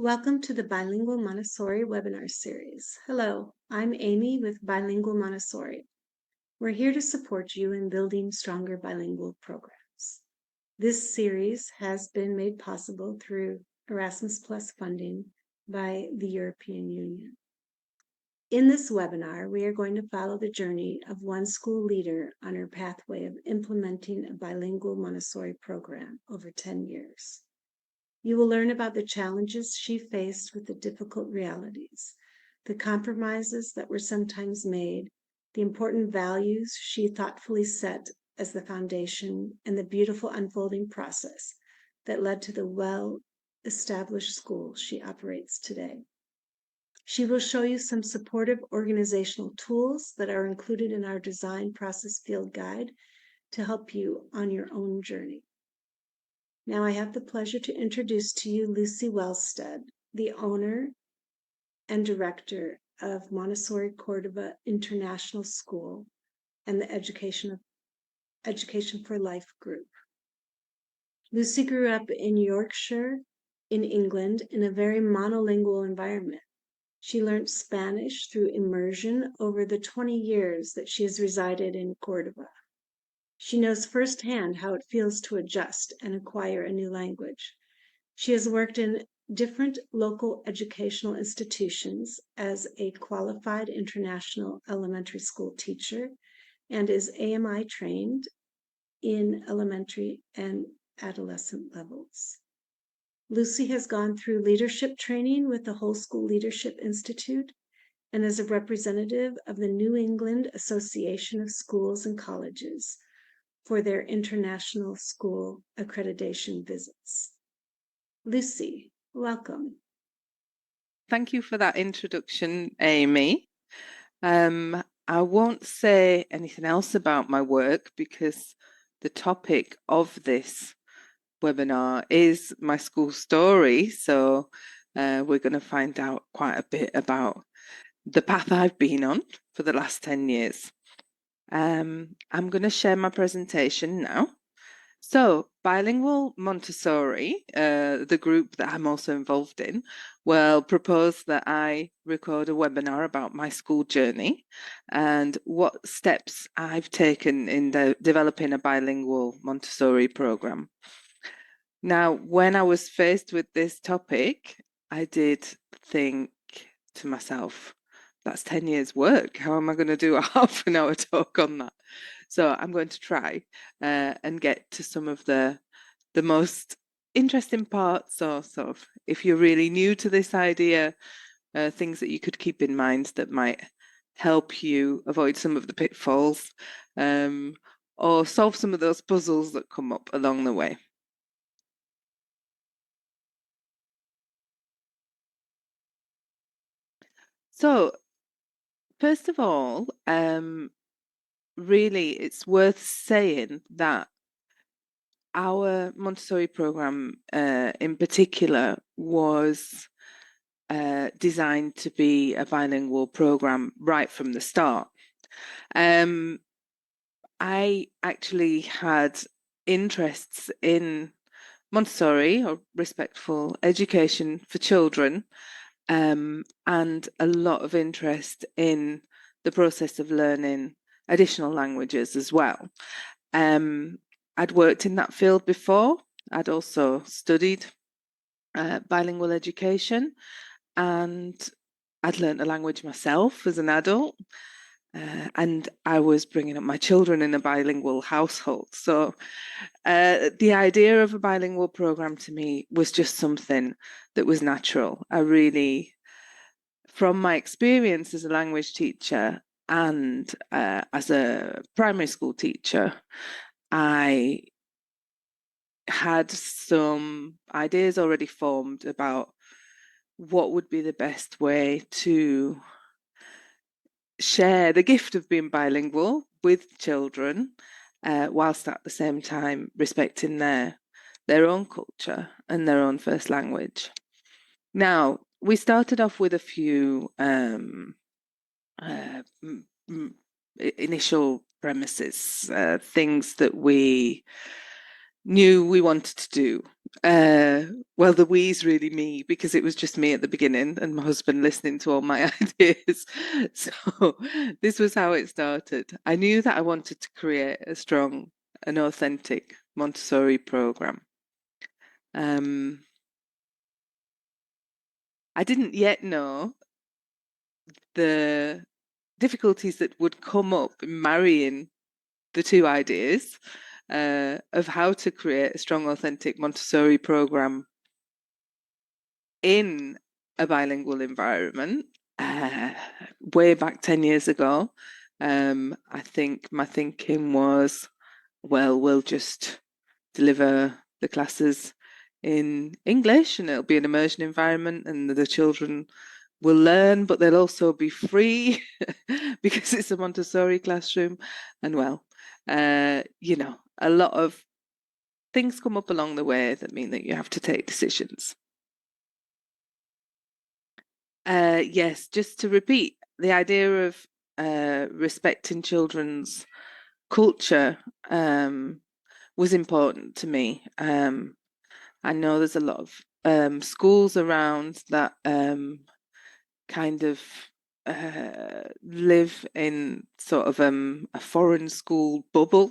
Welcome to the Bilingual Montessori webinar series. Hello, I'm Amy with Bilingual Montessori. We're here to support you in building stronger bilingual programs. This series has been made possible through Erasmus Plus funding by the European Union. In this webinar, we are going to follow the journey of one school leader on her pathway of implementing a bilingual Montessori program over 10 years. You will learn about the challenges she faced with the difficult realities, the compromises that were sometimes made, the important values she thoughtfully set as the foundation, and the beautiful unfolding process that led to the well-established school she operates today. She will show you some supportive organizational tools that are included in our design process field guide to help you on your own journey. Now I have the pleasure to introduce to you Lucy Wellstead, the owner and director of Montessori Cordova International School and the Education for Life group. Lucy grew up in Yorkshire in England in a very monolingual environment. She learned Spanish through immersion over the 20 years that she has resided in Cordova. She knows firsthand how it feels to adjust and acquire a new language. She has worked in different local educational institutions as a qualified international elementary school teacher and is AMI trained in elementary and adolescent levels. Lucy has gone through leadership training with the Whole School Leadership Institute and is a representative of the New England Association of Schools and Colleges for their international school accreditation visits. Lucy, welcome. Thank you for that introduction, Amy. I won't say anything else about my work because the topic of this webinar is my school story. So we're going to find out quite a bit about the path I've been on for the last 10 years. I'm going to share my presentation now. So Bilingual Montessori, the group that I'm also involved in, will propose that I record a webinar about my school journey and what steps I've taken in developing a bilingual Montessori program. Now, when I was faced with this topic, I did think to myself, that's 10 years work. How am I going to do a half an hour talk on that? So I'm going to try and get to some of the most interesting parts, or sort of, if you're really new to this idea, things that you could keep in mind that might help you avoid some of the pitfalls or solve some of those puzzles that come up along the way. So, first of all, really, it's worth saying that our Montessori program in particular was designed to be a bilingual program right from the start. I actually had interests in Montessori, or respectful education for children, and a lot of interest in the process of learning additional languages as well. I'd worked in that field before. I'd also studied bilingual education, and I'd learned a language myself as an adult. And I was bringing up my children in a bilingual household. So the idea of a bilingual program to me was just something that was natural. I really, from my experience as a language teacher and as a primary school teacher, I had some ideas already formed about what would be the best way to share the gift of being bilingual with children, whilst at the same time respecting their own culture and their own first language. Now, we started off with a few initial premises, things that we knew we wanted to do. Well, the we's really me, because it was just me at the beginning and my husband listening to all my ideas. So this was how it started. I knew that I wanted to create a strong and authentic Montessori program. I didn't yet know the difficulties that would come up in marrying the two ideas of how to create a strong, authentic Montessori program in a bilingual environment. Way back 10 years ago, I think my thinking was, well, we'll just deliver the classes in English and it'll be an immersion environment and the children will learn, but they'll also be free because it's a Montessori classroom. And well, you know, a lot of things come up along the way that mean that you have to take decisions. Yes, just to repeat, the idea of respecting children's culture was important to me. I know there's a lot of schools around that kind of live in sort of a foreign school bubble.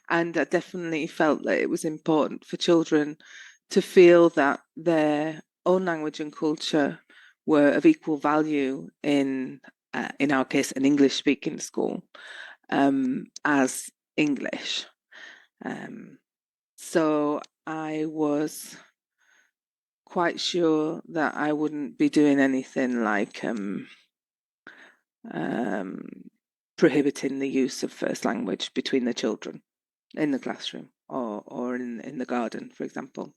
And I definitely felt that it was important for children to feel that their own language and culture were of equal value in our case, an English-speaking school, as English. So I was quite sure that I wouldn't be doing anything like prohibiting the use of first language between the children in the classroom or in the garden, for example.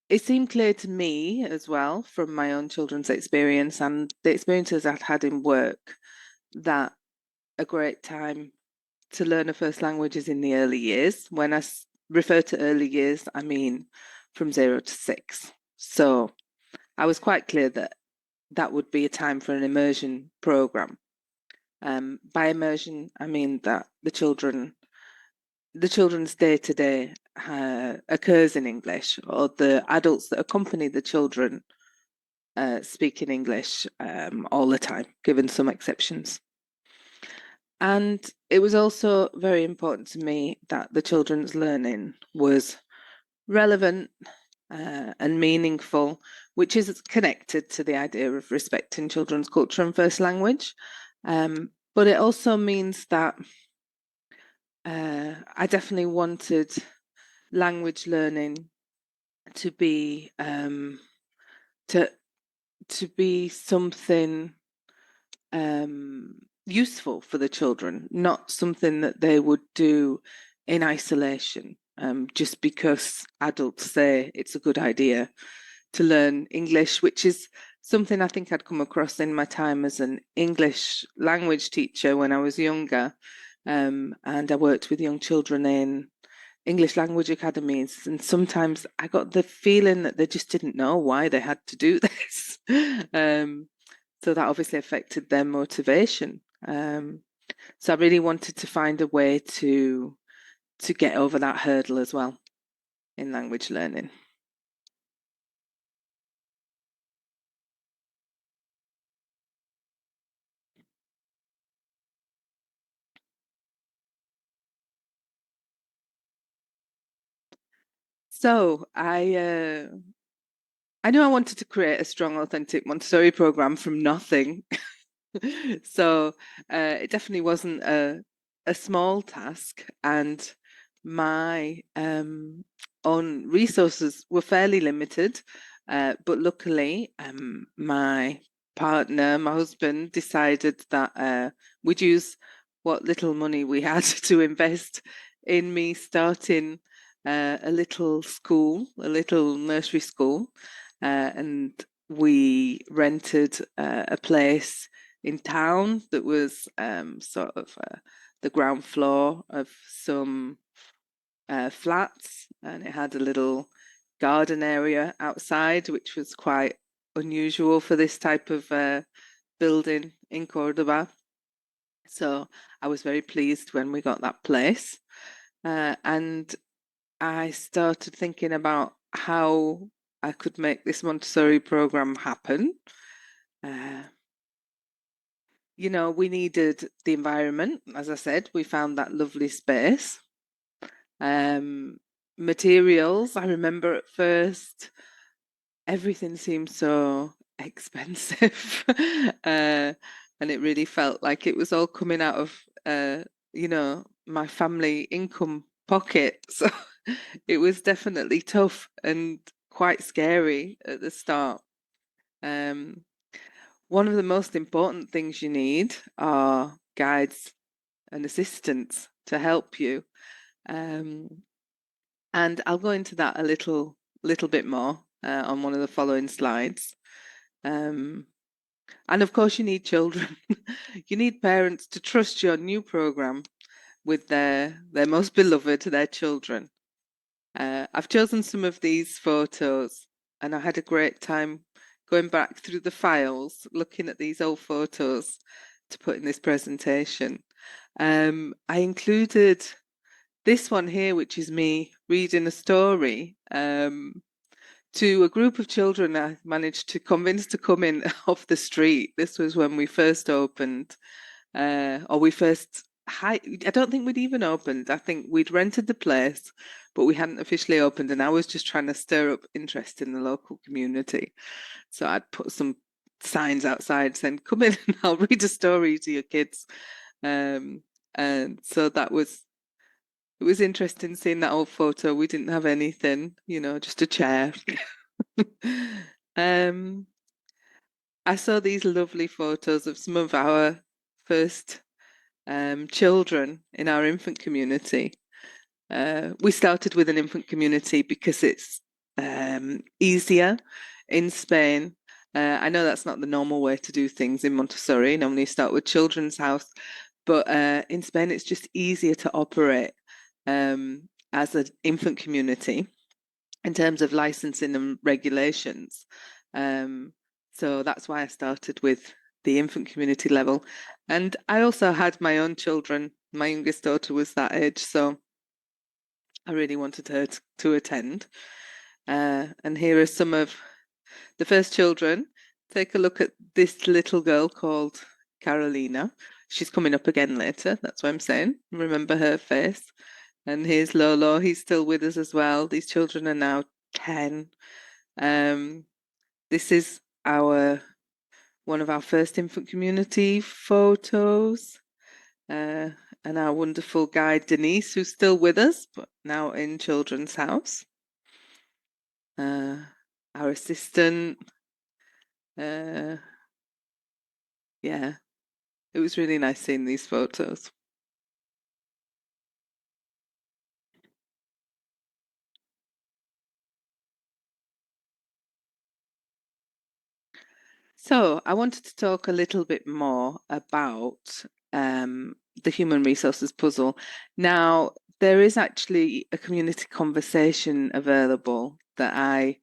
It seemed clear to me as well from my own children's experience and the experiences I'd had in work that a great time to learn a first language is in the early years. When I refer to early years, I mean from 0 to 6. So I was quite clear that that would be a time for an immersion program. By immersion, I mean that the children's day-to-day occurs in English, or the adults that accompany the children speak in English all the time, given some exceptions. And it was also very important to me that the children's learning was relevant and meaningful, which is connected to the idea of respecting children's culture and first language. But it also means that I definitely wanted language learning to be to be something useful for the children, not something that they would do in isolation, just because adults say it's a good idea to learn English, which is something I think I'd come across in my time as an English language teacher when I was younger. And I worked with young children in English language academies, and sometimes I got the feeling that they just didn't know why they had to do this. So that obviously affected their motivation. So I really wanted to find a way to get over that hurdle as well in language learning. So I knew I wanted to create a strong, authentic Montessori program from nothing. So it definitely wasn't a small task, and my own resources were fairly limited. But luckily, my partner, my husband, decided that we'd use what little money we had to invest in me starting a little school, a little nursery school, and we rented a place in town that was sort of the ground floor of some flats, and it had a little garden area outside, which was quite unusual for this type of building in Cordoba. So I was very pleased when we got that place. and I started thinking about how I could make this Montessori program happen. You know, we needed the environment. As I said, we found that lovely space. Materials, I remember at first, everything seemed so expensive. And it really felt like it was all coming out of, you know, my family income pocket. So it was definitely tough and quite scary at the start. One of the most important things you need are guides and assistants to help you. And I'll go into that a little bit more on one of the following slides. And of course, you need children. You need parents to trust your new program with their most beloved, their children. I've chosen some of these photos, and I had a great time going back through the files, looking at these old photos to put in this presentation. I included this one here, which is me reading a story to a group of children I managed to convince to come in off the street. This was when we first opened, or we first. I don't think we'd even opened. I think we'd rented the place, but we hadn't officially opened. And I was just trying to stir up interest in the local community. So I'd put some signs outside saying, "Come in and I'll read a story to your kids." And so it was interesting seeing that old photo. We didn't have anything, you know, just a chair. I saw these lovely photos of some of our first children in our infant community. We started with an infant community because it's easier in Spain. I know that's not the normal way to do things in Montessori. Normally you start with Children's House, but in Spain it's just easier to operate as an infant community in terms of licensing and regulations. So that's why I started with the infant community level. And I also had my own children. My youngest daughter was that age, so I really wanted her to attend. And here are some of the first children. Take a look at this little girl called Carolina. She's coming up again later, that's what I'm saying. Remember her face. And here's Lolo, he's still with us as well. These children are now 10. This is one of our first infant community photos. And our wonderful guide Denise, who's still with us, but now in Children's House. Our assistant. Yeah, it was really nice seeing these photos. So I wanted to talk a little bit more about the human resources puzzle. Now, there is actually a community conversation available that I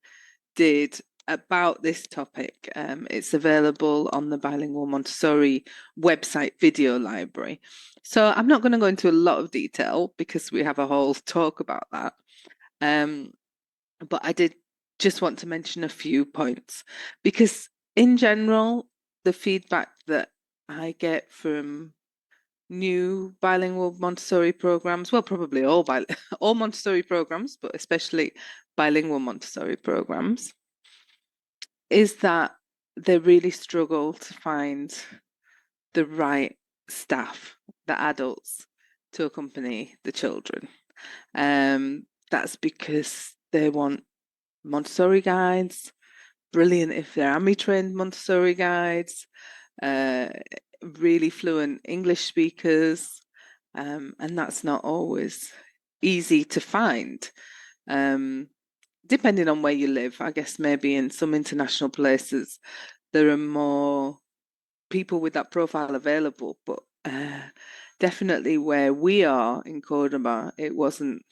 did about this topic. It's available on the Bilingual Montessori website video library. So I'm not going to go into a lot of detail because we have a whole talk about that. But I did just want to mention a few points because in general, the feedback that I get from new bilingual Montessori programs, well, probably all Montessori programs, but especially bilingual Montessori programs, is that they really struggle to find the right staff, the adults, to accompany the children. That's because they want Montessori guides, brilliant if they're AMI trained Montessori guides, really fluent English speakers, and that's not always easy to find. Depending on where you live, I guess maybe in some international places there are more people with that profile available, but definitely where we are in Cordoba, it wasn't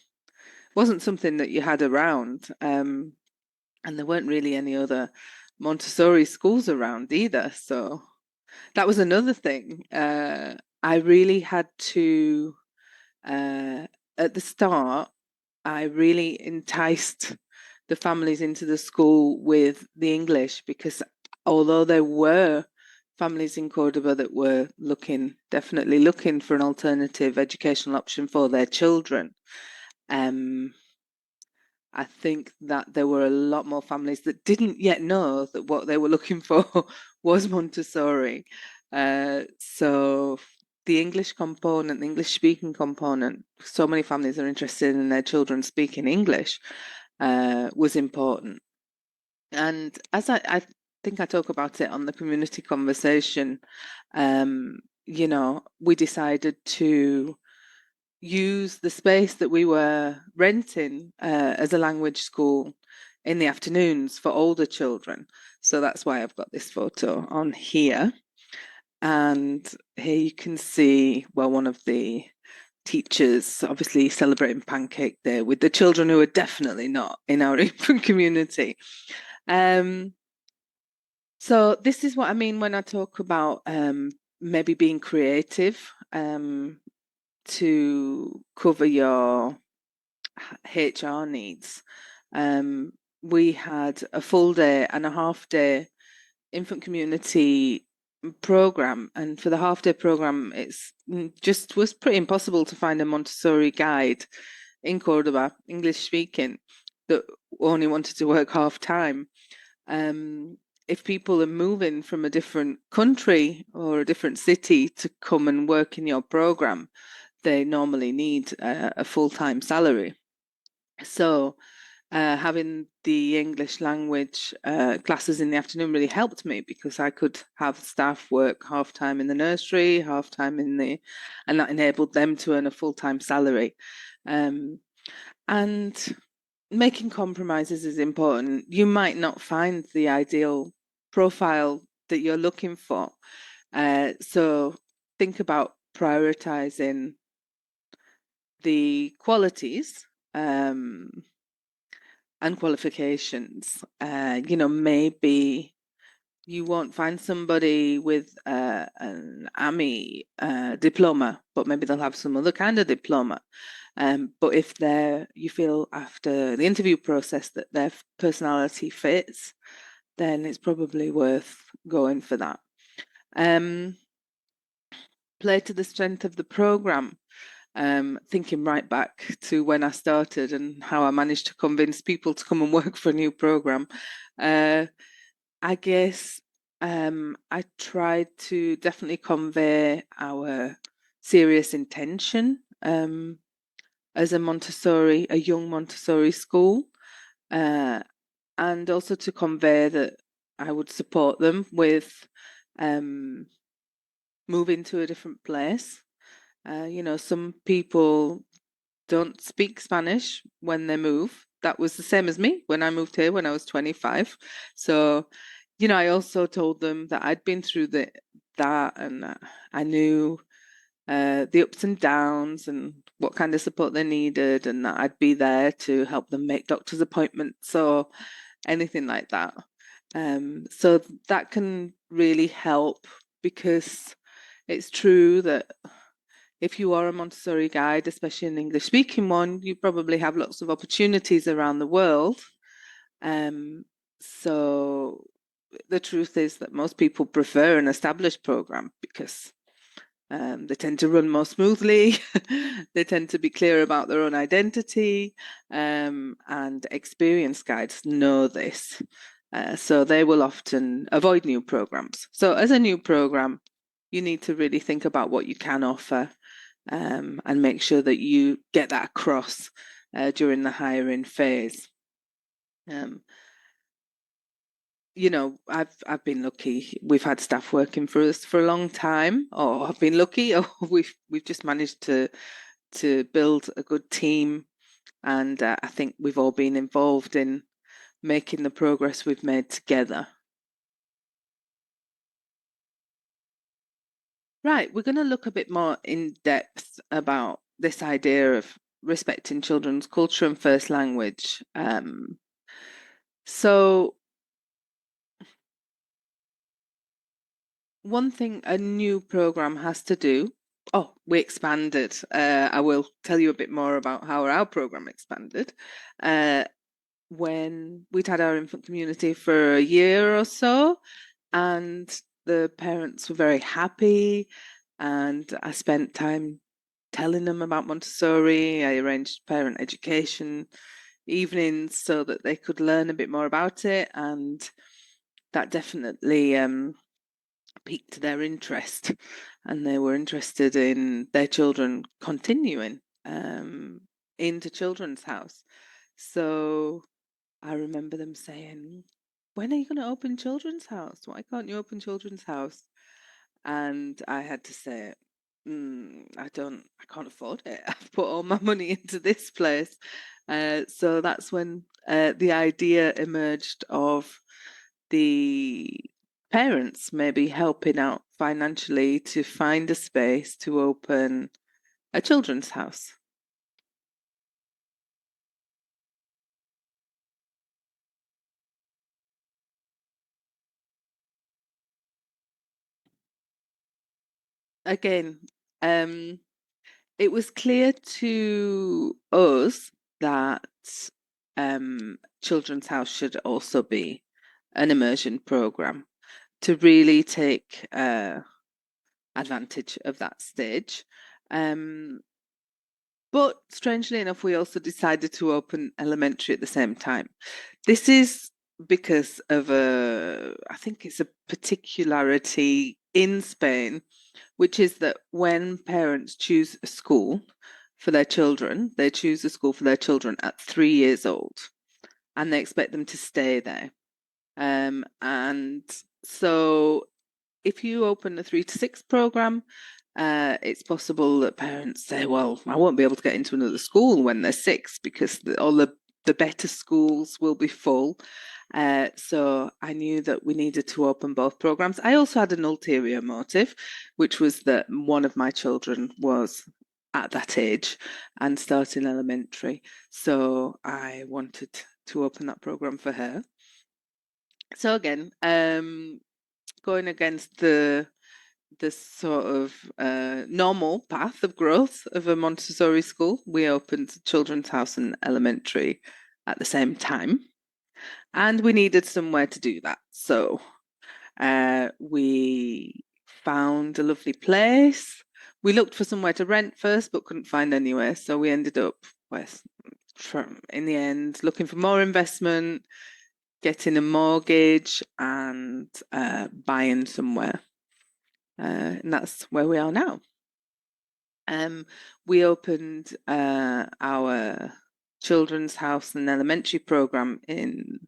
something that you had around, and there weren't really any other Montessori schools around either. So that was another thing. I really had to at the start, I really enticed the families into the school with the English, because although there were families in Cordoba that were definitely looking for an alternative educational option for their children, I think that there were a lot more families that didn't yet know that what they were looking for was Montessori. So the English component, the English speaking component, so many families are interested in their children speaking English, was important. And as I think I talk about it on the community conversation, we decided to use the space that we were renting as a language school in the afternoons for older children. So that's why I've got this photo on here. And here you can see, well, one of the teachers obviously celebrating Pancake Day with the children who are definitely not in our infant community. So this is what I mean when I talk about maybe being creative to cover your HR needs. We had a full day and a half day infant community program, and for the half day program, it's just was pretty impossible to find a Montessori guide in Cordoba, English speaking, that only wanted to work half time. If people are moving from a different country or a different city to come and work in your program, they normally need a full-time salary. So having the English language classes in the afternoon really helped me, because I could have staff work half-time in the nursery, half-time and that enabled them to earn a full-time salary. And making compromises is important. You might not find the ideal profile that you're looking for. So think about prioritizing the qualities and qualifications. Maybe you won't find somebody with an AMI diploma, but maybe they'll have some other kind of diploma. But if you feel after the interview process that their personality fits, then it's probably worth going for that. Play to the strength of the program. Thinking right back to when I started and how I managed to convince people to come and work for a new program. I guess I tried to definitely convey our serious intention as a young Montessori school, and also to convey that I would support them with moving to a different place. Some people don't speak Spanish when they move. That was the same as me when I moved here when I was 25. So, I also told them that I'd been through that, and I knew the ups and downs and what kind of support they needed, and that I'd be there to help them make doctor's appointments or anything like that. So that can really help, because it's true that if you are a Montessori guide, especially an English speaking one, you probably have lots of opportunities around the world. So the truth is that most people prefer an established program, because they tend to run more smoothly. They tend to be clear about their own identity, and experienced guides know this. So they will often avoid new programs. So as a new program, you need to really think about what you can offer, and make sure that you get that across during the hiring phase. I've been lucky. We've had staff working for us for a long time, or I've been lucky, or we've just managed to build a good team, and I think we've all been involved in making the progress we've made together. Right, we're going to look a bit more in depth about this idea of respecting children's culture and first language. So one thing a new program has to do we expanded. I will tell you a bit more about how our program expanded. When we'd had our infant community for a year or so, and the parents were very happy, and I spent time telling them about Montessori. I arranged parent education evenings so that they could learn a bit more about it, and that definitely piqued their interest, and they were interested in their children continuing into Children's House. So I remember them saying, "When are you going to open Children's House? Why can't you open Children's House?" And I had to say, I can't afford it. I've put all my money into this place. So that's when the idea emerged of the parents maybe helping out financially to find a space to open a children's house. Again, it was clear to us that Children's House should also be an immersion program to really take advantage of that stage. But strangely enough, we also decided to open elementary at the same time. This is because of I think it's a particularity in Spain, which is that when parents choose a school for their children, they choose a school for their children at 3 years old, and they expect them to stay there. And so if you open a 3 to 6 program, it's possible that parents say, well, I won't be able to get into another school when they're 6 because all the better schools will be full. So I knew that we needed to open both programs. I also had an ulterior motive, which was that one of my children was at that age and starting elementary. So I wanted to open that program for her. So again, going against the sort of normal path of growth of a Montessori school, we opened Children's House and Elementary at the same time, and we needed somewhere to do that. So we found a lovely place. We looked for somewhere to rent first, but couldn't find anywhere. So we ended up in the end looking for more investment, getting a mortgage, and buying somewhere. And that's where we are now. We opened our Children's House and Elementary program in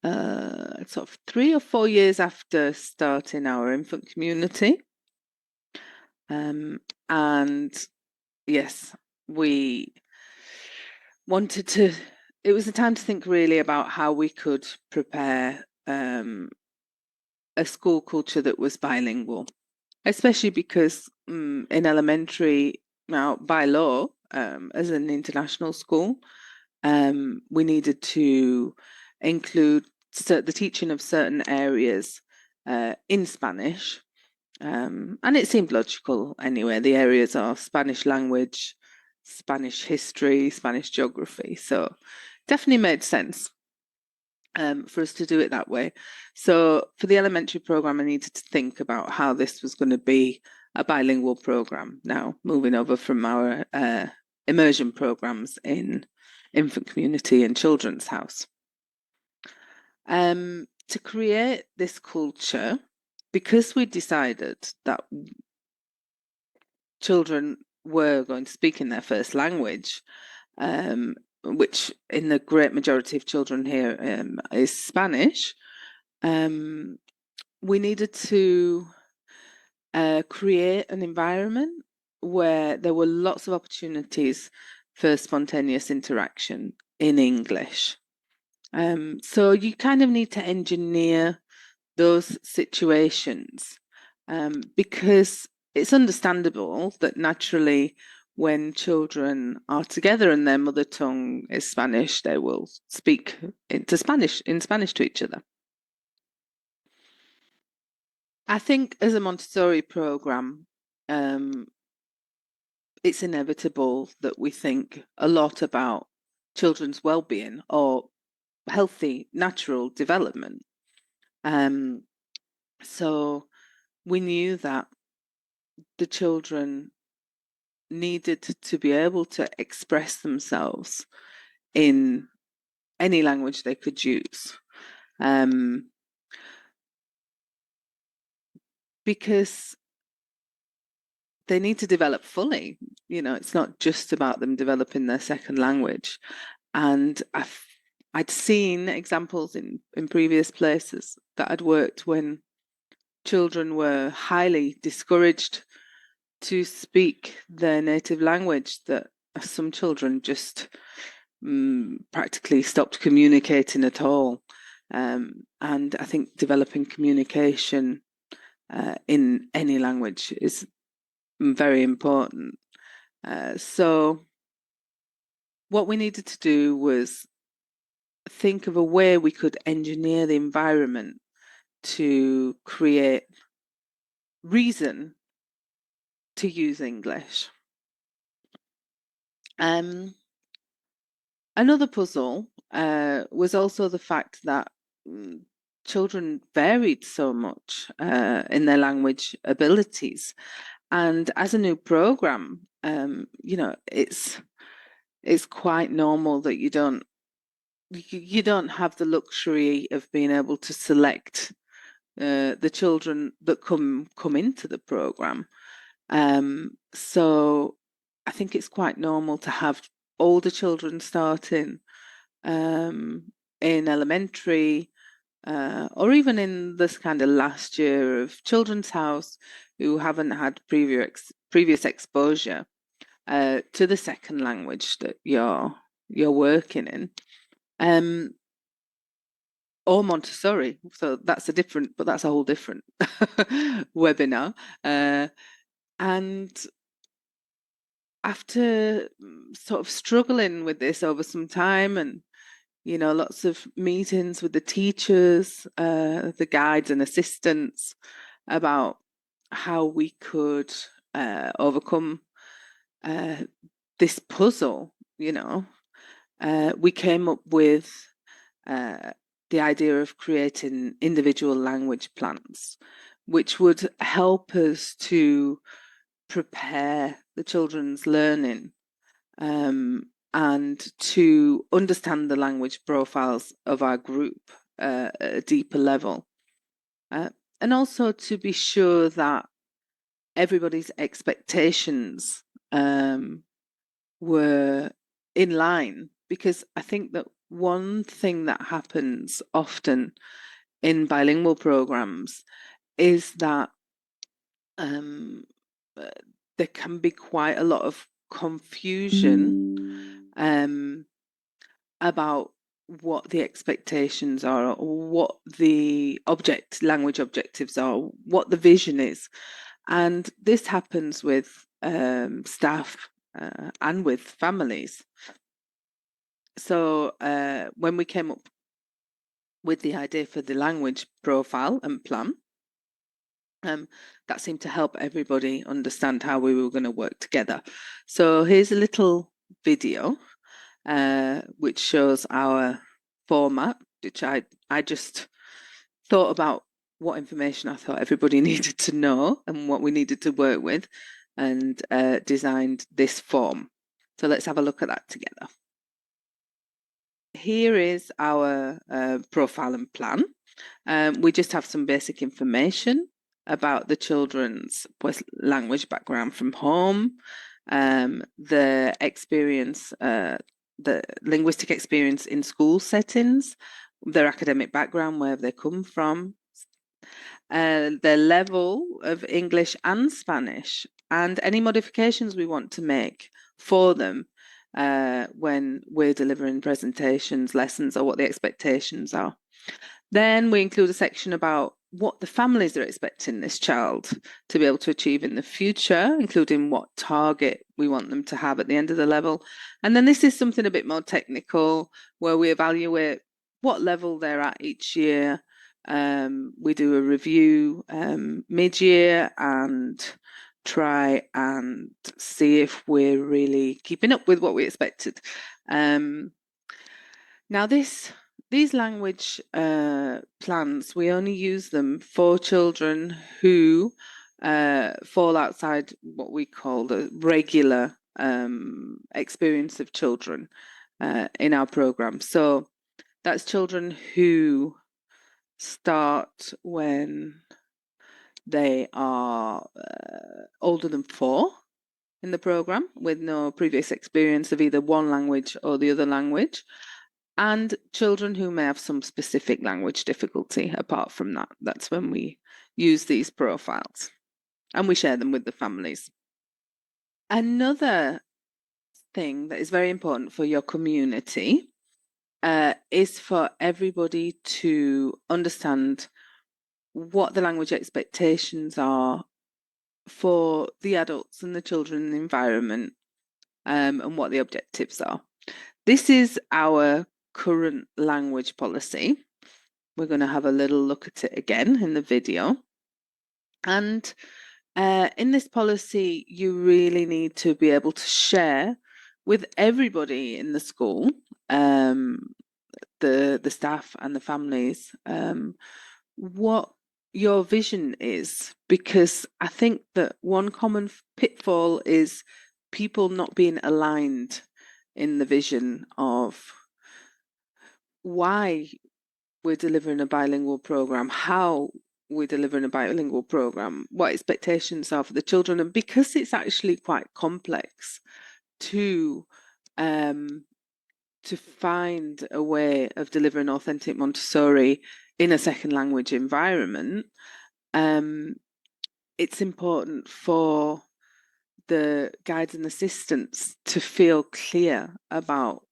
sort of 3 or 4 years after starting our infant community. And yes, we wanted to, it was a time to think really about how we could prepare a school culture that was bilingual, especially because in elementary, now by law, as an international school, we needed to include the teaching of certain areas in Spanish. And it seemed logical anyway. The areas are Spanish language, Spanish history, Spanish geography. So definitely made sense for us to do it that way. So for the elementary program, I needed to think about how this was going to be a bilingual program. Now moving over from our immersion programs in infant community and Children's House. To create this culture, because we decided that children were going to speak in their first language, which in the great majority of children here is Spanish, we needed to create an environment where there were lots of opportunities for spontaneous interaction in English. So you kind of need to engineer those situations because it's understandable that naturally when children are together and their mother tongue is Spanish, they will speak in Spanish to each other. I think as a Montessori program, it's inevitable that we think a lot about children's well-being or healthy, natural development. So we knew that the children needed to be able to express themselves in any language they could use. Because they need to develop fully. You know, it's not just about them developing their second language. And I'd seen examples in previous places that I'd worked when children were highly discouraged to speak their native language, that some children just practically stopped communicating at all. And I think developing communication in any language is very important. So what we needed to do was think of a way we could engineer the environment to create reason to use English. Another puzzle was also the fact that children varied so much in their language abilities. And as a new program, you know, it's quite normal that you don't have the luxury of being able to select the children that come into the program. So I think it's quite normal to have older children starting in elementary, or even in this kind of last year of children's house, who haven't had previous exposure to the second language that you're working in. Or Montessori, so that's a whole different webinar. And after sort of struggling with this over some time, and you know, lots of meetings with the teachers, the guides and assistants, about how we could overcome this puzzle, you know, we came up with the idea of creating individual language plans, which would help us to prepare the children's learning and to understand the language profiles of our group at a deeper level. And also to be sure that everybody's expectations were in line, because I think that one thing that happens often in bilingual programs is that there can be quite a lot of confusion about what the expectations are, or what the language objectives are, what the vision is. And this happens with staff and with families. So when we came up with the idea for the language profile and plan, that seemed to help everybody understand how we were going to work together. So here's a little video which shows our format, which I just thought about what information I thought everybody needed to know and what we needed to work with, and designed this form. So let's have a look at that together. Here is our profile and plan. We just have some basic information about the children's language background from home, the experience, the linguistic experience in school settings, their academic background, where they come from, their level of English and Spanish, and any modifications we want to make for them when we're delivering presentations, lessons, or what the expectations are. Then we include a section about what the families are expecting this child to be able to achieve in the future, including what target we want them to have at the end of the level. And then this is something a bit more technical, where we evaluate what level they're at each year. We do a review mid-year, and try and see if we're really keeping up with what we expected. Now, these language plans, we only use them for children who fall outside what we call the regular experience of children in our program. So that's children who start when they are older than 4 in the program with no previous experience of either one language or the other language, and children who may have some specific language difficulty. Apart from that, that's when we use these profiles and we share them with the families. Another thing that is very important for your community is for everybody to understand what the language expectations are for the adults and the children in the environment, and what the objectives are. This is our current language policy. We're going to have a little look at it again in the video. And in this policy, you really need to be able to share with everybody in the school, the staff and the families, what your vision is, because I think that one common pitfall is people not being aligned in the vision of why we're delivering a bilingual program, how we're delivering a bilingual program, what expectations are for the children. And because it's actually quite complex to find a way of delivering authentic Montessori in a second language environment, it's important for the guides and assistants to feel clear about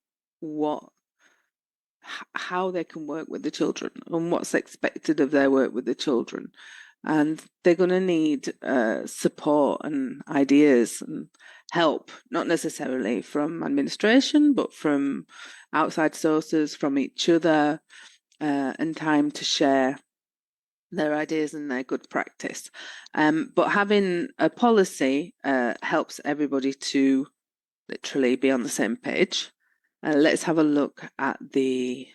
how they can work with the children and what's expected of their work with the children. And they're going to need support and ideas and help, not necessarily from administration, but from outside sources, from each other, and time to share their ideas and their good practice. But having a policy helps everybody to literally be on the same page. Let's have a look at the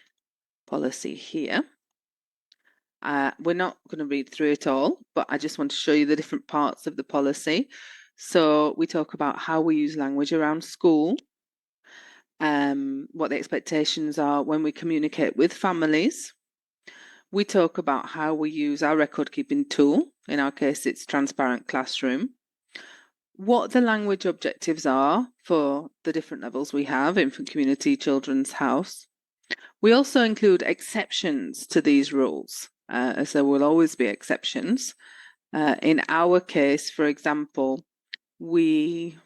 policy here. We're not going to read through it all, but I just want to show you the different parts of the policy. So we talk about how we use language around school, what the expectations are when we communicate with families. We talk about how we use our record-keeping tool. In our case, it's Transparent Classroom. What the language objectives are for the different levels we have, infant, community, children's house. We also include exceptions to these rules, as there will always be exceptions. In our case, for example, we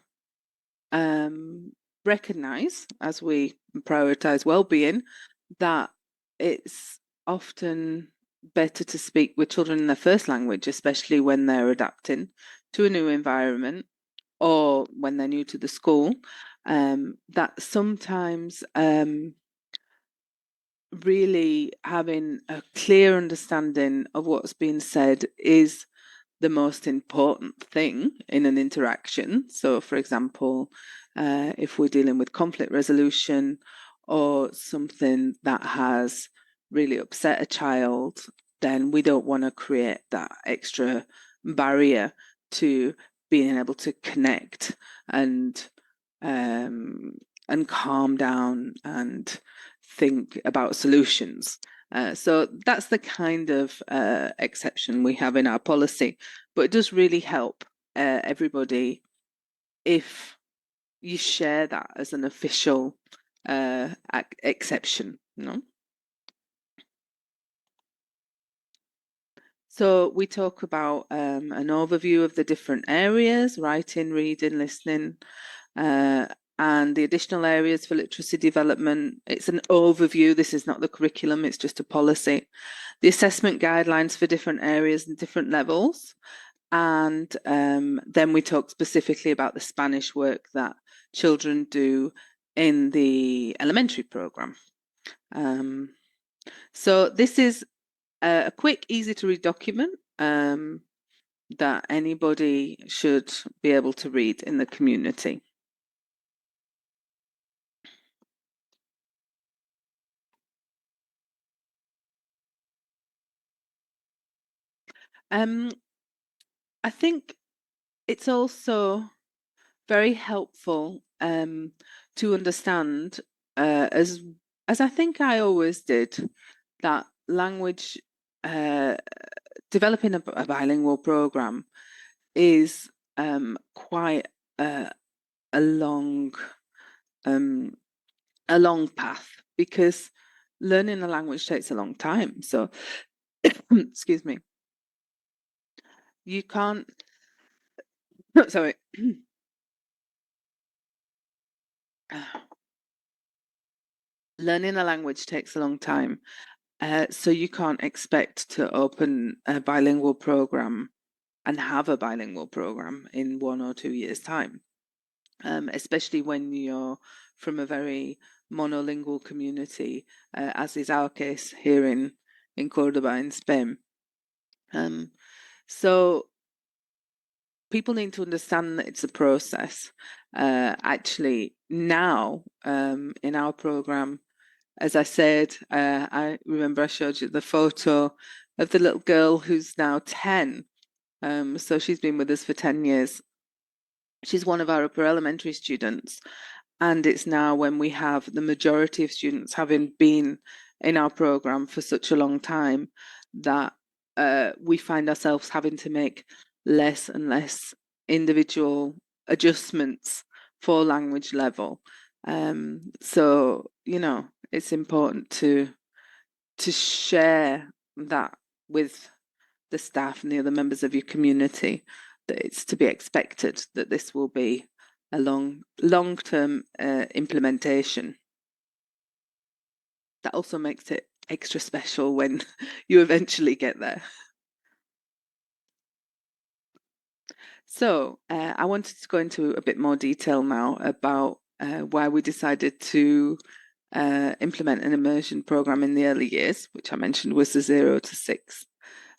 recognise, as we prioritise well-being, that it's often better to speak with children in their first language, especially when they're adapting to a new environment or when they're new to the school, that sometimes really having a clear understanding of what's being said is the most important thing in an interaction. So, for example, if we're dealing with conflict resolution or something that has really upset a child, then we don't want to create that extra barrier to being able to connect and calm down and think about solutions. So that's the kind of exception we have in our policy, but it does really help everybody if you share that as an official exception, you know? So we talk about an overview of the different areas: writing, reading, listening, and the additional areas for literacy development. It's an overview. This is not the curriculum, it's just a policy. The assessment guidelines for different areas and different levels. And then we talk specifically about the Spanish work that children do in the elementary program. So this is a quick, easy to read document. that anybody should be able to read in the community. I think it's also very helpful to understand, as I think I always did, that language, developing a bilingual program is quite a long path, because learning a language takes a long time. So, excuse me, you can't. Sorry. Learning a language takes a long time. So you can't expect to open a bilingual program and have a bilingual program in 1 or 2 years' time, especially when you're from a very monolingual community, as is our case here in Cordoba in Spain. So people need to understand that it's a process. Actually, now in our program, as I said, I remember I showed you the photo of the little girl who's now 10. So she's been with us for 10 years. She's one of our upper elementary students. And it's now when we have the majority of students having been in our program for such a long time that we find ourselves having to make less and less individual adjustments for language level. So, you know, it's important to share that with the staff and the other members of your community, that it's to be expected that this will be a long-term implementation. That also makes it extra special when you eventually get there. So I wanted to go into a bit more detail now about why we decided to implement an immersion program in the early years, which I mentioned was the 0 to 6.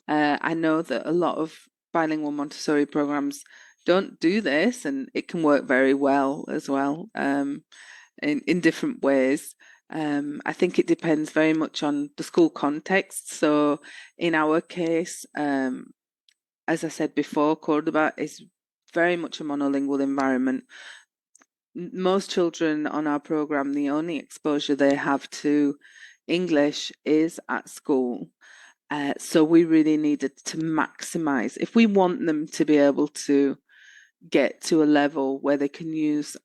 I know that a lot of bilingual Montessori programs don't do this, and it can work very well as well in different ways. I think it depends very much on the school context. So in our case, as I said before, Cordoba is very much a monolingual environment. Most children on our program, the only exposure they have to English is at school. So we really needed to maximize, if we want them to be able to get to a level where they can use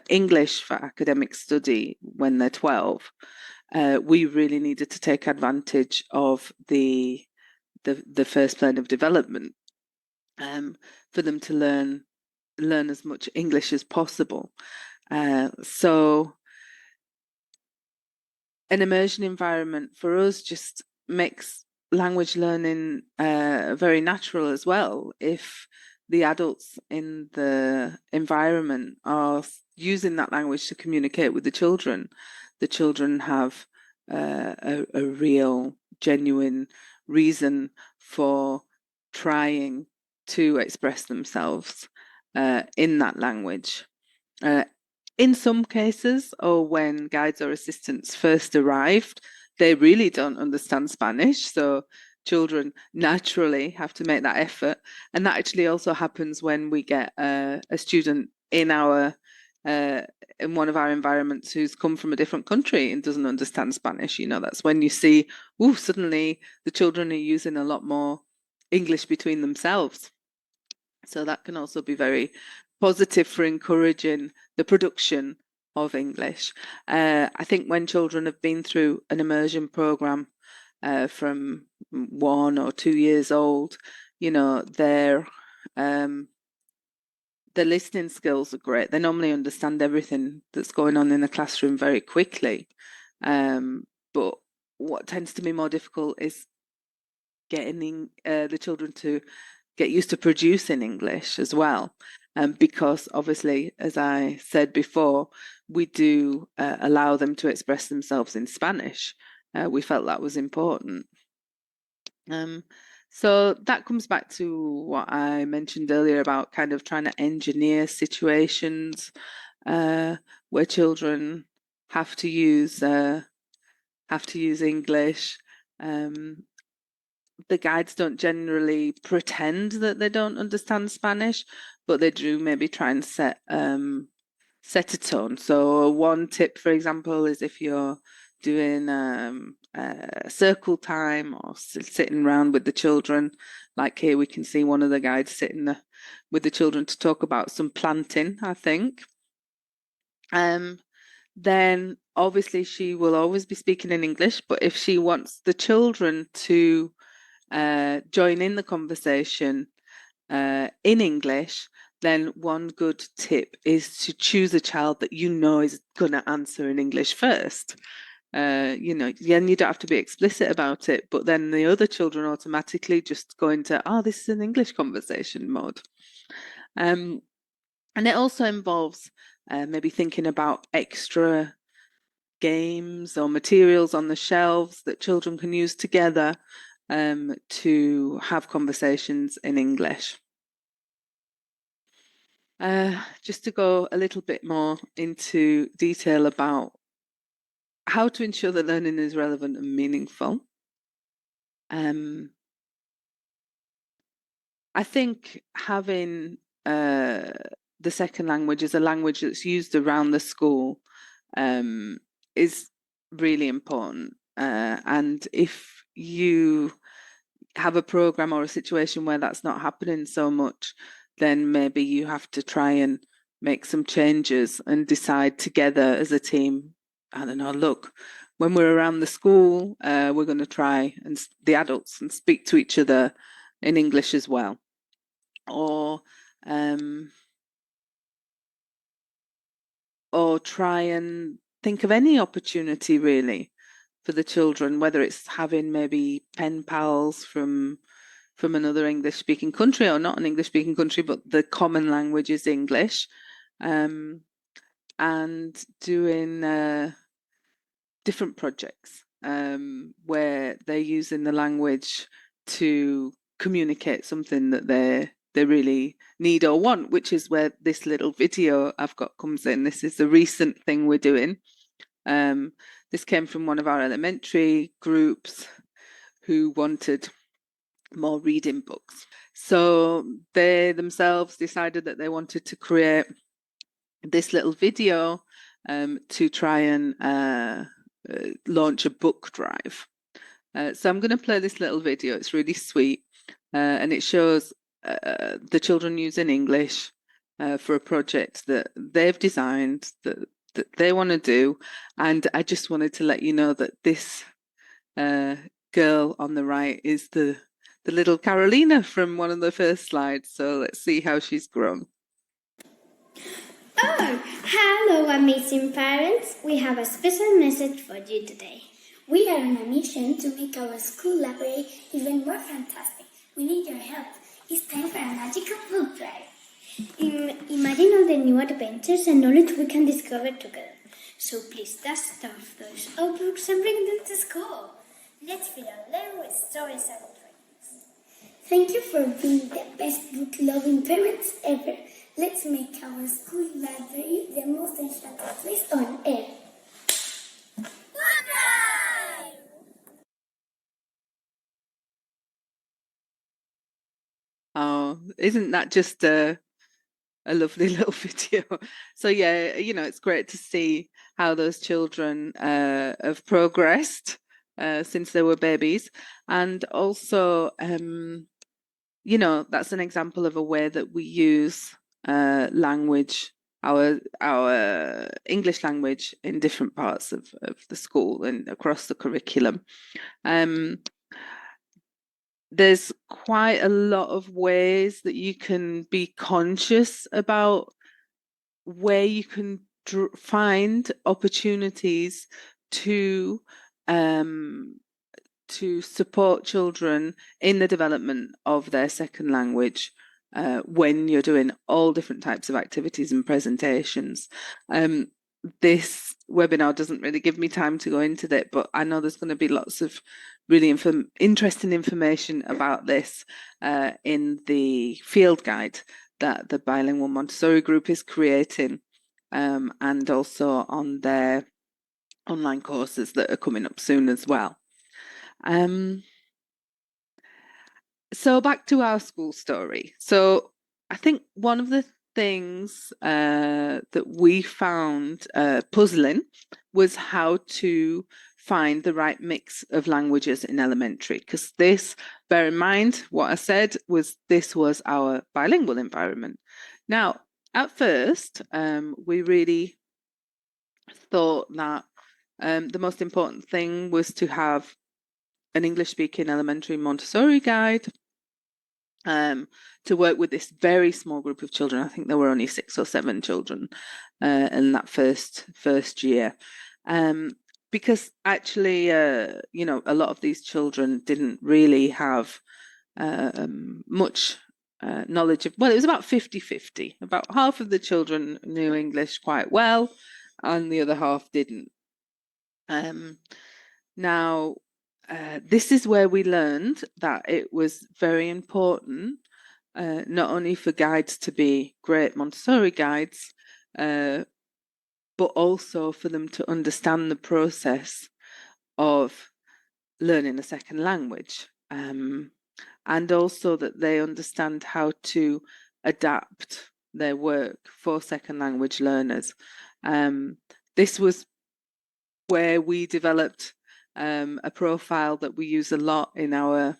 English for academic study when they're 12, we really needed to take advantage of the first plane of development for them to learn as much English as possible. So an immersion environment for us just makes language learning very natural as well. If the adults in the environment are using that language to communicate with the children have a real, genuine reason for trying to express themselves in that language. In some cases, or when guides or assistants first arrived, they really don't understand Spanish. So children naturally have to make that effort. And that actually also happens when we get a student in one of our environments who's come from a different country and doesn't understand Spanish. You know, that's when you see, suddenly the children are using a lot more English between themselves. So that can also be very positive for encouraging the production of English. I think when children have been through an immersion program from 1 or 2 years old, you know, their listening skills are great. They normally understand everything that's going on in the classroom very quickly. But what tends to be more difficult is getting the children to get used to producing English as well. Because obviously, as I said before, we do allow them to express themselves in Spanish. We felt that was important. So that comes back to what I mentioned earlier about kind of trying to engineer situations where children have to use English. The guides don't generally pretend that they don't understand Spanish, but they do maybe try and set a tone. So one tip, for example, is if you're doing circle time or sitting around with the children, like here we can see one of the guides sitting with the children to talk about some planting, I think. Then obviously she will always be speaking in English, but if she wants the children to join in the conversation in English, then one good tip is to choose a child that you know is going to answer in English first. You know, and you don't have to be explicit about it, but then the other children automatically just go into, oh, this is an English conversation mode. And it also involves maybe thinking about extra games or materials on the shelves that children can use together to have conversations in English. Just to go a little bit more into detail about how to ensure that learning is relevant and meaningful. I think having the second language as a language that's used around the school is really important. And if you have a program or a situation where that's not happening so much, then maybe you have to try and make some changes and decide together as a team, I don't know, look, when we're around the school, we're going to try and the adults and speak to each other in English as well. Or try and think of any opportunity really for the children, whether it's having maybe pen pals from another English-speaking country or not an English-speaking country, but the common language is English, and doing different projects where they're using the language to communicate something that they really need or want, which is where this little video I've got comes in. This is the recent thing we're doing. This came from one of our elementary groups who wanted more reading books. So they themselves decided that they wanted to create this little video to try and launch a book drive. So I'm going to play this little video. It's really sweet, and it shows the children using English for a project that they've designed that they want to do. And I just wanted to let you know that this girl on the right is the little Carolina from one of the first slides. So let's see how she's grown. Oh, hello, amazing parents. We have a special message for you today. We are on a mission to make our school library even more fantastic. We need your help. It's time for a magical book drive. Imagine all the new adventures and knowledge we can discover together. So please dust off those old books and bring them to school. Let's fill our library with stories and dreams. Thank you for being the best book-loving parents ever. Let's make our school library the most enchanting place on earth. Oh, isn't that just a lovely little video? So yeah, you know, it's great to see how those children have progressed since they were babies, and also, you know, that's an example of a way that we use language, our English language, in different parts of the school and across the curriculum. There's quite a lot of ways that you can be conscious about where you can find opportunities to support children in the development of their second language when you're doing all different types of activities and presentations. this webinar doesn't really give me time to go into that, but I know there's going to be lots of really interesting information about this in the field guide that the Bilingual Montessori group is creating, and also on their online courses that are coming up soon as well. So back to our school story. So I think one of the things that we found puzzling was how to find the right mix of languages in elementary, because this, bear in mind what I said, this was our bilingual environment. Now, at first, we really thought that the most important thing was to have an English-speaking elementary Montessori guide to work with this very small group of children. I think there were only 6 or 7 children in that first year. Because actually, a lot of these children didn't really have much knowledge of, well, it was about 50-50. About half of the children knew English quite well, and the other half didn't. Now, this is where we learned that it was very important not only for guides to be great Montessori guides, but also for them to understand the process of learning a second language, and also that they understand how to adapt their work for second language learners. This was where we developed a profile that we use a lot in our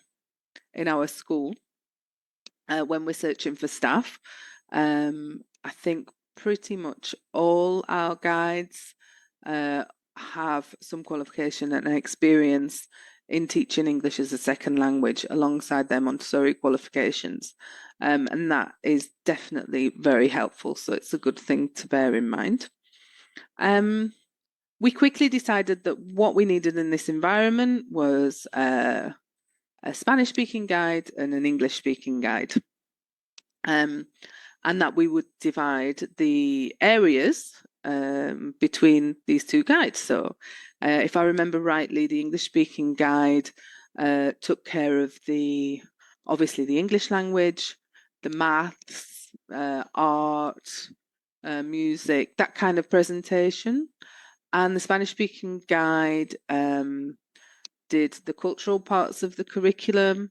school when we're searching for staff. I think pretty much all our guides have some qualification and experience in teaching English as a second language alongside their Montessori qualifications, and that is definitely very helpful, so it's a good thing to bear in mind. We quickly decided that what we needed in this environment was a Spanish-speaking guide and an English-speaking guide, and that we would divide the areas between these two guides. So if I remember rightly, the English-speaking guide took care of obviously the English language, the maths, art, music, that kind of presentation. And the Spanish-speaking guide did the cultural parts of the curriculum,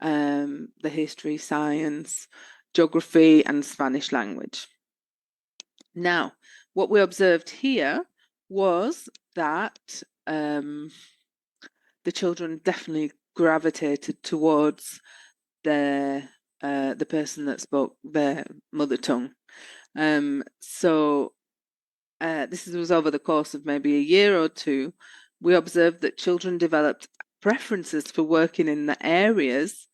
the history, science, geography, and Spanish language. Now, what we observed here was that the children definitely gravitated towards the person that spoke their mother tongue. So this was over the course of maybe a year or two. We observed that children developed preferences for working in the areas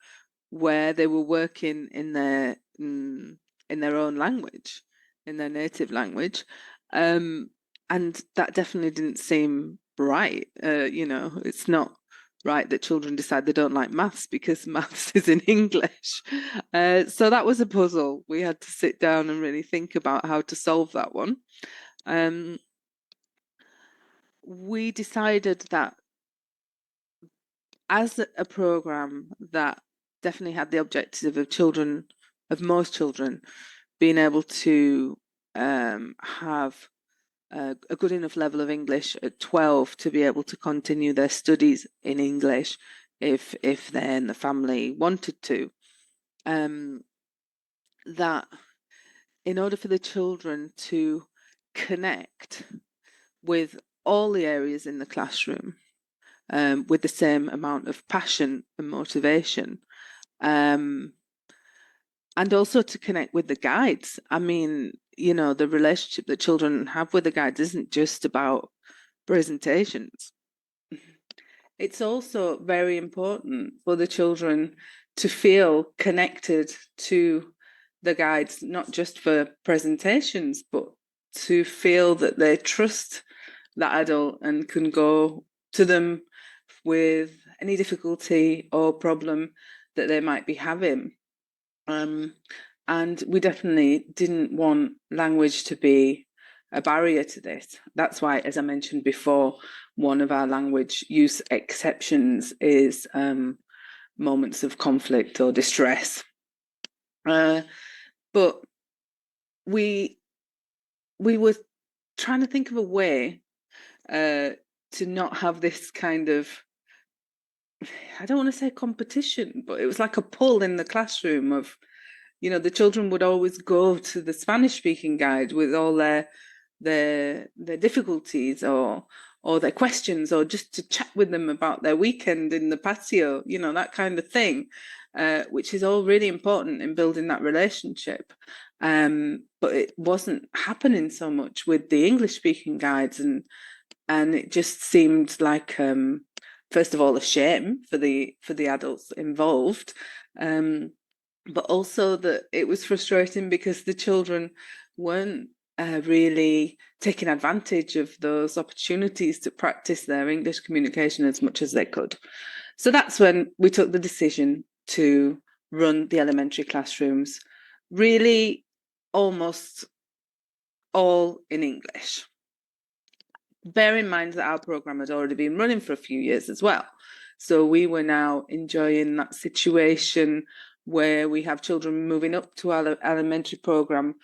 where they were working in their own language, in their native language, and that definitely didn't seem right. It's not right that children decide they don't like maths because maths is in English. So that was a puzzle. We had to sit down and really think about how to solve that one. We decided that as a program that definitely had the objective of most children being able to have a good enough level of English at 12 to be able to continue their studies in English if they and the family wanted to, that in order for the children to connect with all the areas in the classroom with the same amount of passion and motivation, and also to connect with the guides. I mean, the relationship that children have with the guides isn't just about presentations. It's also very important for the children to feel connected to the guides, not just for presentations, but to feel that they trust that adult and can go to them with any difficulty or problem that they might be having. And we definitely didn't want language to be a barrier to this. That's why, as I mentioned before, one of our language use exceptions is moments of conflict or distress. But we were trying to think of a way to not have this kind of, I don't want to say competition, but it was like a pull in the classroom of, you know, the children would always go to the Spanish speaking guide with all their difficulties or their questions, or just to chat with them about their weekend in the patio, you know, that kind of thing, which is all really important in building that relationship. But it wasn't happening so much with the English speaking guides, and it just seemed like, first of all, a shame for the adults involved, but also that it was frustrating because the children weren't really taking advantage of those opportunities to practice their English communication as much as they could. So that's when we took the decision to run the elementary classrooms really almost all in English. Bear in mind that our program had already been running for a few years as well. So we were now enjoying that situation where we have children moving up to our elementary program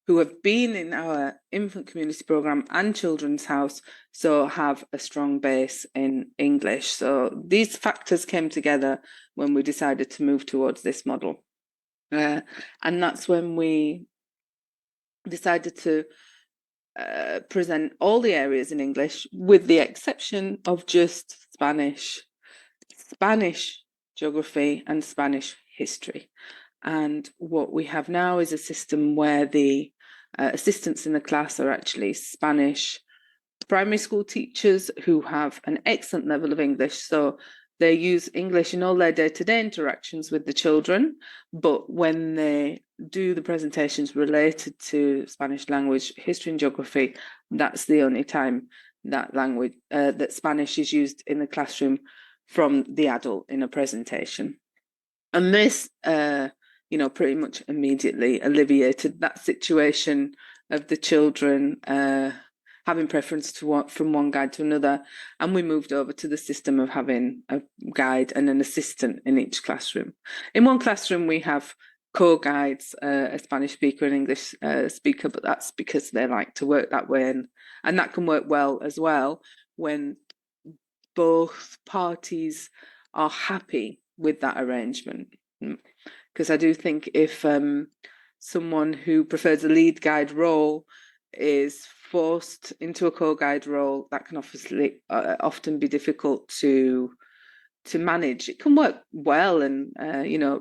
who have been in our infant community program and children's house, so have a strong base in English. So these factors came together when we decided to move towards this model. And that's when we decided to present all the areas in English, with the exception of just Spanish geography and Spanish history. And what we have now is a system where the assistants in the class are actually Spanish primary school teachers who have an excellent level of English. So they use English in all their day-to-day interactions with the children, but when they do the presentations related to Spanish language, history and geography, that's the only time that language, that Spanish is used in the classroom from the adult in a presentation. And this, pretty much immediately alleviated that situation of the children having preference from one guide to another, and we moved over to the system of having a guide and an assistant in each classroom. In one classroom we have co-guides, a Spanish speaker and English speaker, but that's because they like to work that way, and that can work well as well when both parties are happy with that arrangement. Because I do think if someone who prefers a lead guide role is forced into a co-guide role, that can obviously often be difficult to manage. It can work well and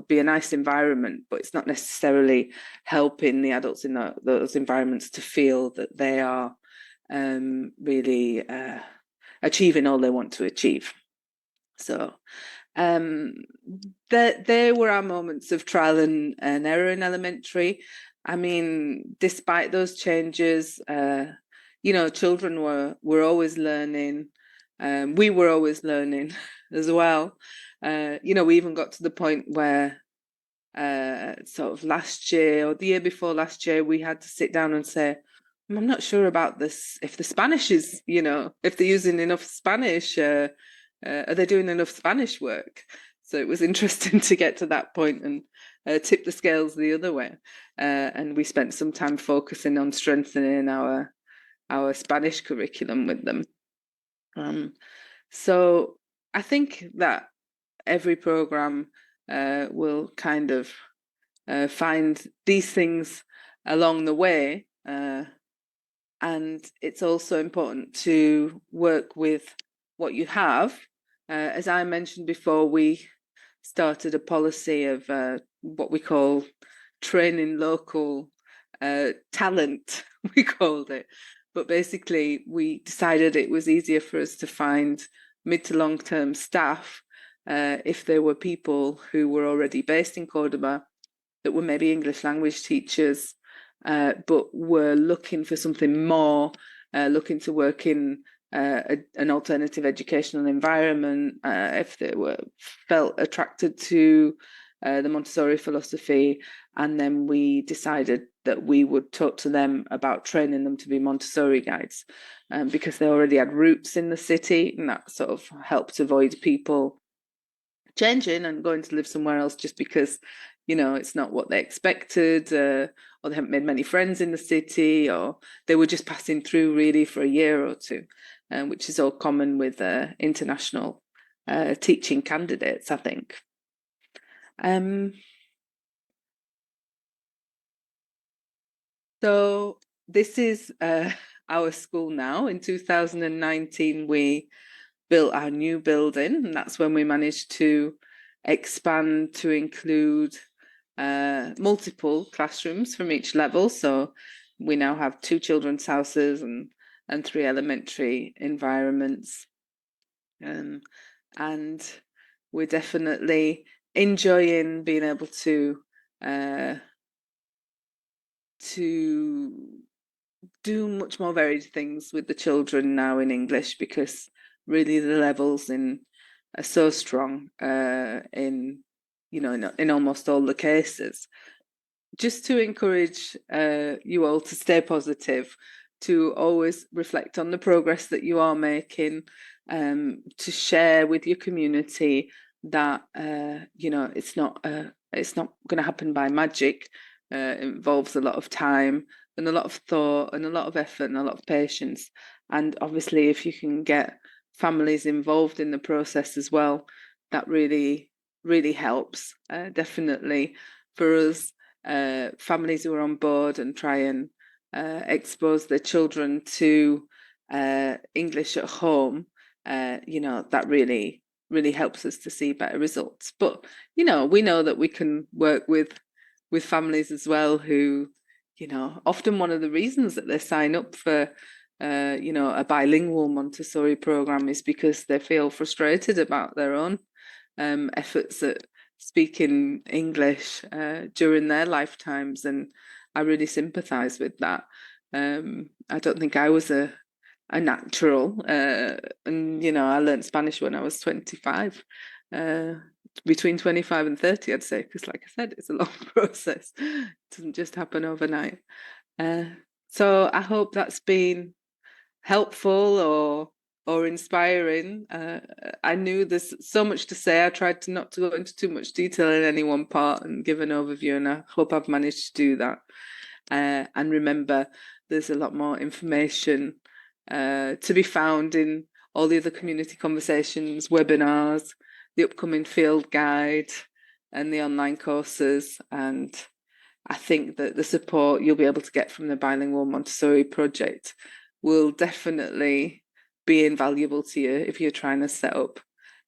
be a nice environment, but it's not necessarily helping the adults in those environments to feel that they are really achieving all they want to achieve. So there were our moments of trial and error in elementary. I mean, despite those changes, children were always learning. We were always learning as well. We even got to the point where sort of last year or the year before last year, we had to sit down and say, I'm not sure about this, if the Spanish is, if they're using enough Spanish, are they doing enough Spanish work? So it was interesting to get to that point and tip the scales the other way. And we spent some time focusing on strengthening our Spanish curriculum with them. So I think that every program will kind of find these things along the way. And it's also important to work with what you have. As I mentioned before, we started a policy of what we call training local talent, we called it. But basically, we decided it was easier for us to find mid to long-term staff if there were people who were already based in Cordoba that were maybe English language teachers, but were looking for something more, looking to work in an alternative educational environment, if they felt attracted to the Montessori philosophy, and then we decided that we would talk to them about training them to be Montessori guides, because they already had roots in the city, and that sort of helped avoid people changing and going to live somewhere else just because, you know, it's not what they expected, or they haven't made many friends in the city, or they were just passing through really for a year or two, which is all common with international teaching candidates, I think. So this is our school now. In 2019, we built our new building, and that's when we managed to expand to include multiple classrooms from each level. So we now have 2 children's houses and 3 elementary environments, and we're definitely enjoying being able to do much more varied things with the children now in English, because really the levels are so strong in, you know, in almost all the cases. Just to encourage you all to stay positive, to always reflect on the progress that you are making, to share with your community that you know, it's not going to happen by magic. It involves a lot of time and a lot of thought and a lot of effort and a lot of patience. And obviously, if you can get families involved in the process as well, that really, really helps. Definitely for us, families who are on board and try and expose their children to English at home, you know, that really, really helps us to see better results. But, you know, we know that we can work with families as well who, you know, often one of the reasons that they sign up for you know, a bilingual Montessori program is because they feel frustrated about their own efforts at speaking English during their lifetimes, and I really sympathise with that. I don't think I was a natural, and you know, I learned Spanish when I was 25. Between 25 and 30, I'd say, because like I said, it's a long process. It doesn't just happen overnight. So I hope that's been helpful or inspiring. I knew there's so much to say. I tried to not to go into too much detail in any one part and give an overview, and I hope I've managed to do that. And remember, there's a lot more information to be found in all the other community conversations, webinars, the upcoming field guide, and the online courses. And I think that the support you'll be able to get from the Bilingual Montessori project will definitely be invaluable to you if you're trying to set up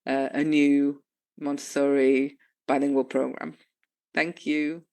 a new Montessori bilingual program. Thank you.